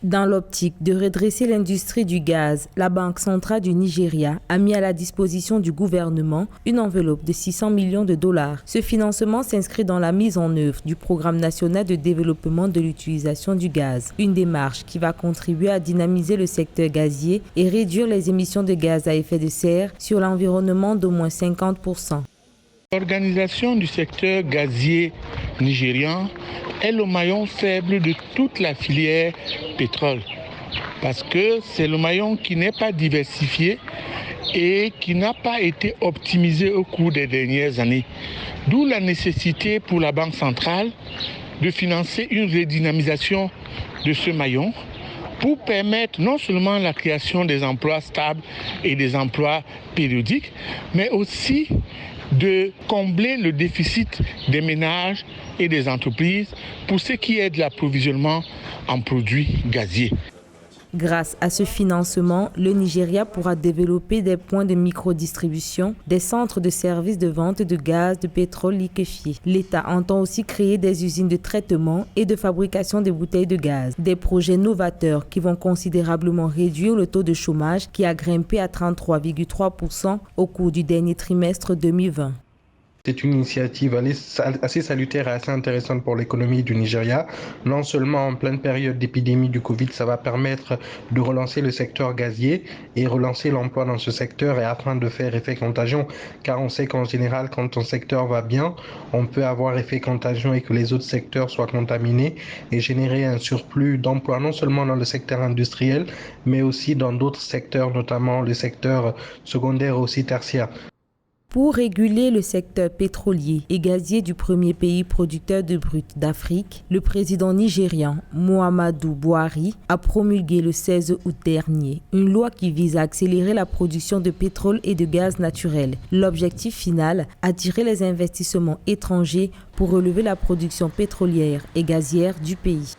Dans l'optique de redresser l'industrie du gaz, la Banque centrale du Nigeria a mis à la disposition du gouvernement une enveloppe de 600 millions de dollars. Ce financement s'inscrit dans la mise en œuvre du Programme national de développement de l'utilisation du gaz, une démarche qui va contribuer à dynamiser le secteur gazier et réduire les émissions de gaz à effet de serre sur l'environnement d'au moins 50%. L'organisation du secteur gazier nigérian est le maillon faible de toute la filière pétrole parce que c'est le maillon qui n'est pas diversifié et qui n'a pas été optimisé au cours des dernières années. D'où la nécessité pour la Banque centrale de financer une redynamisation de ce maillon pour permettre non seulement la création des emplois stables et des emplois périodiques, mais aussi de combler le déficit des ménages et des entreprises pour ce qui est de l'approvisionnement en produits gaziers. Grâce à ce financement, le Nigeria pourra développer des points de microdistribution, des centres de services de vente de gaz, de pétrole liquéfié. L'État entend aussi créer des usines de traitement et de fabrication de bouteilles de gaz. Des projets novateurs qui vont considérablement réduire le taux de chômage qui a grimpé à 33,3% au cours du dernier trimestre 2020. C'est une initiative assez salutaire et assez intéressante pour l'économie du Nigeria. Non seulement en pleine période d'épidémie du Covid, ça va permettre de relancer le secteur gazier et relancer l'emploi dans ce secteur et afin de faire effet contagion. Car on sait qu'en général, quand ton secteur va bien, on peut avoir effet contagion et que les autres secteurs soient contaminés et générer un surplus d'emplois non seulement dans le secteur industriel, mais aussi dans d'autres secteurs, notamment le secteur secondaire et aussi tertiaire. Pour réguler le secteur pétrolier et gazier du premier pays producteur de brut d'Afrique, le président nigérian Muhammadu Buhari a promulgué le 16 août dernier une loi qui vise à accélérer la production de pétrole et de gaz naturel. L'objectif final, attirer les investissements étrangers pour relever la production pétrolière et gazière du pays.